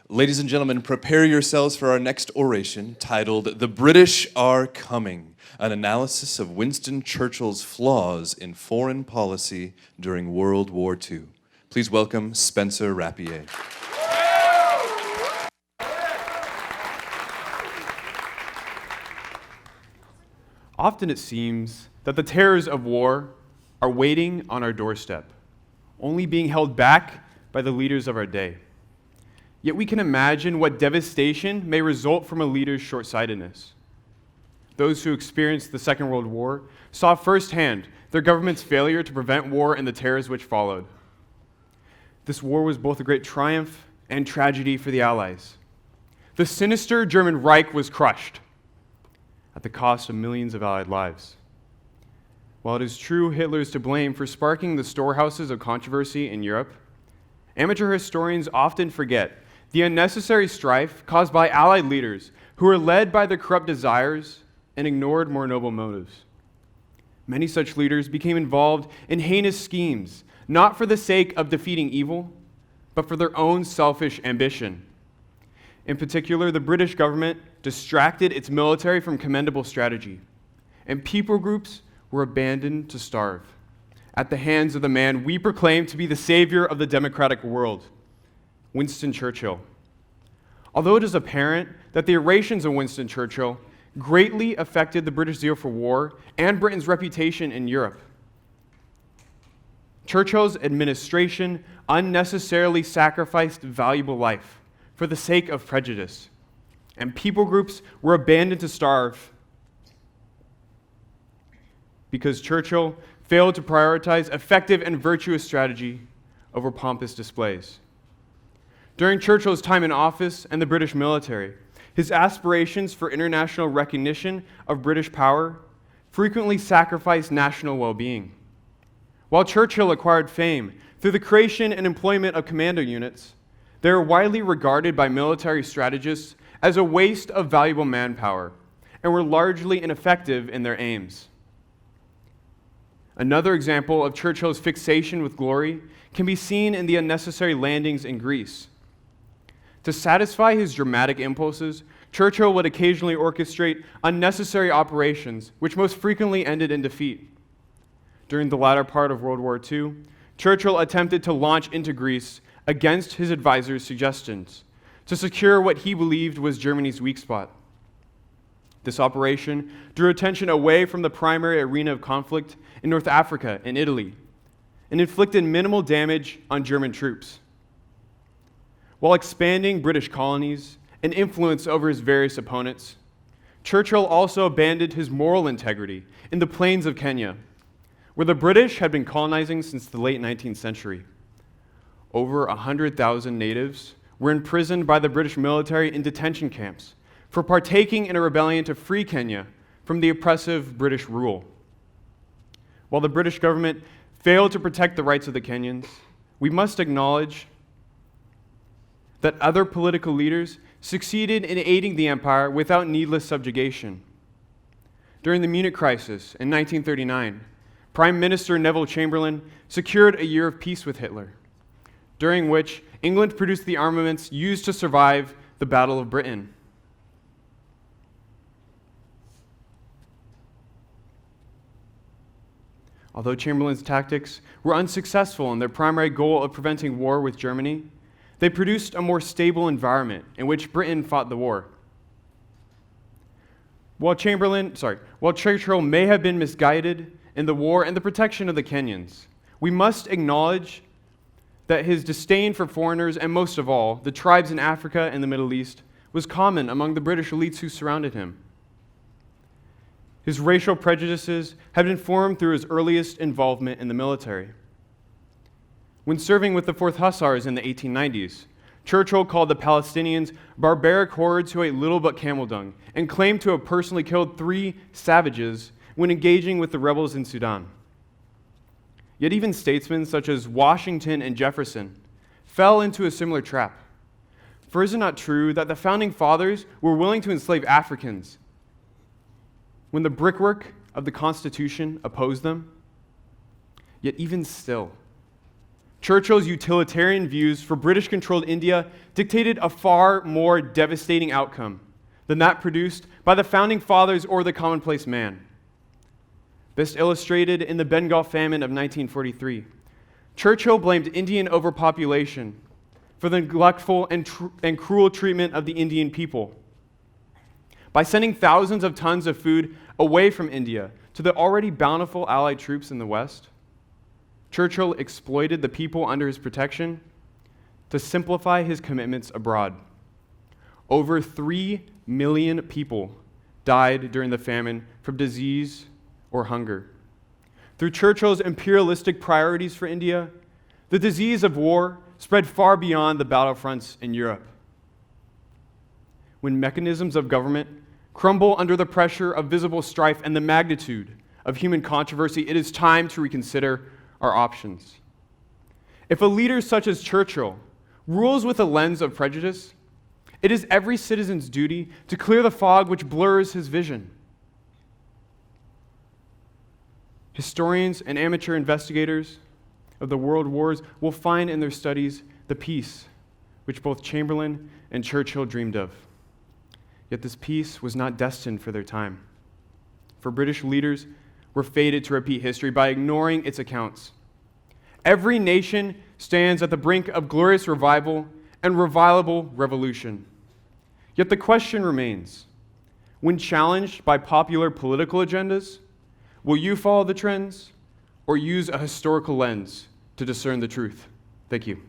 Ladies and gentlemen, prepare yourselves for our next oration titled The British Are Coming, an analysis of Winston Churchill's flaws in foreign policy during World War II. Please welcome Spenser Rapier. Often it seems that the terrors of war are waiting on our doorstep, only being held back by the leaders of our day. Yet we can imagine what devastation may result from a leader's short-sightedness. Those who experienced the Second World War saw firsthand their government's failure to prevent war and the terrors which followed. This war was both a great triumph and tragedy for the Allies. The sinister German Reich was crushed at the cost of millions of Allied lives. While it is true Hitler is to blame for sparking the storehouses of controversy in Europe, amateur historians often forget the unnecessary strife caused by Allied leaders who were led by their corrupt desires and ignored more noble motives. Many such leaders became involved in heinous schemes, not for the sake of defeating evil, but for their own selfish ambition. In particular, the British government distracted its military from commendable strategy, and people groups were abandoned to starve at the hands of the man we proclaim to be the savior of the democratic world, Winston Churchill. Although it is apparent that the orations of Winston Churchill greatly affected the British zeal for war and Britain's reputation in Europe, Churchill's administration unnecessarily sacrificed valuable life for the sake of prejudice, and people groups were abandoned to starve because Churchill failed to prioritize effective and virtuous strategy over pompous displays. During Churchill's time in office and the British military, his aspirations for international recognition of British power frequently sacrificed national well-being. While Churchill acquired fame through the creation and employment of commando units, they are widely regarded by military strategists as a waste of valuable manpower and were largely ineffective in their aims. Another example of Churchill's fixation with glory can be seen in the unnecessary landings in Greece. To satisfy his dramatic impulses, Churchill would occasionally orchestrate unnecessary operations, which most frequently ended in defeat. During the latter part of World War II, Churchill attempted to launch into Greece against his advisors' suggestions to secure what he believed was Germany's weak spot. This operation drew attention away from the primary arena of conflict in North Africa and Italy, and inflicted minimal damage on German troops. While expanding British colonies and influence over his various opponents, Churchill also abandoned his moral integrity in the plains of Kenya, where the British had been colonizing since the late 19th century. Over 100,000 natives were imprisoned by the British military in detention camps for partaking in a rebellion to free Kenya from the oppressive British rule. While the British government failed to protect the rights of the Kenyans, we must acknowledge that other political leaders succeeded in aiding the empire without needless subjugation. During the Munich crisis in 1939, Prime Minister Neville Chamberlain secured a year of peace with Hitler, during which England produced the armaments used to survive the Battle of Britain. Although Chamberlain's tactics were unsuccessful in their primary goal of preventing war with Germany, they produced a more stable environment in which Britain fought the war. While Churchill may have been misguided in the war and the protection of the Kenyans, we must acknowledge that his disdain for foreigners, and most of all, the tribes in Africa and the Middle East, was common among the British elites who surrounded him. His racial prejudices had been formed through his earliest involvement in the military. When serving with the 4th Hussars in the 1890s, Churchill called the Palestinians barbaric hordes who ate little but camel dung, and claimed to have personally killed 3 savages when engaging with the rebels in Sudan. Yet even statesmen such as Washington and Jefferson fell into a similar trap. For is it not true that the Founding Fathers were willing to enslave Africans when the brickwork of the Constitution opposed them? Yet even still, Churchill's utilitarian views for British-controlled India dictated a far more devastating outcome than that produced by the Founding Fathers or the commonplace man. Best illustrated in the Bengal famine of 1943, Churchill blamed Indian overpopulation for the neglectful and cruel treatment of the Indian people. By sending thousands of tons of food away from India to the already bountiful Allied troops in the West, Churchill exploited the people under his protection to simplify his commitments abroad. Over 3 million people died during the famine from disease or hunger. Through Churchill's imperialistic priorities for India, the disease of war spread far beyond the battlefronts in Europe. When mechanisms of government crumble under the pressure of visible strife and the magnitude of human controversy, it is time to reconsider our options. If a leader such as Churchill rules with a lens of prejudice, it is every citizen's duty to clear the fog which blurs his vision. Historians and amateur investigators of the world wars will find in their studies the peace which both Chamberlain and Churchill dreamed of. Yet this peace was not destined for their time. For British leaders were fated to repeat history by ignoring its accounts. Every nation stands at the brink of glorious revival and revilable revolution. Yet the question remains, when challenged by popular political agendas, will you follow the trends or use a historical lens to discern the truth? Thank you.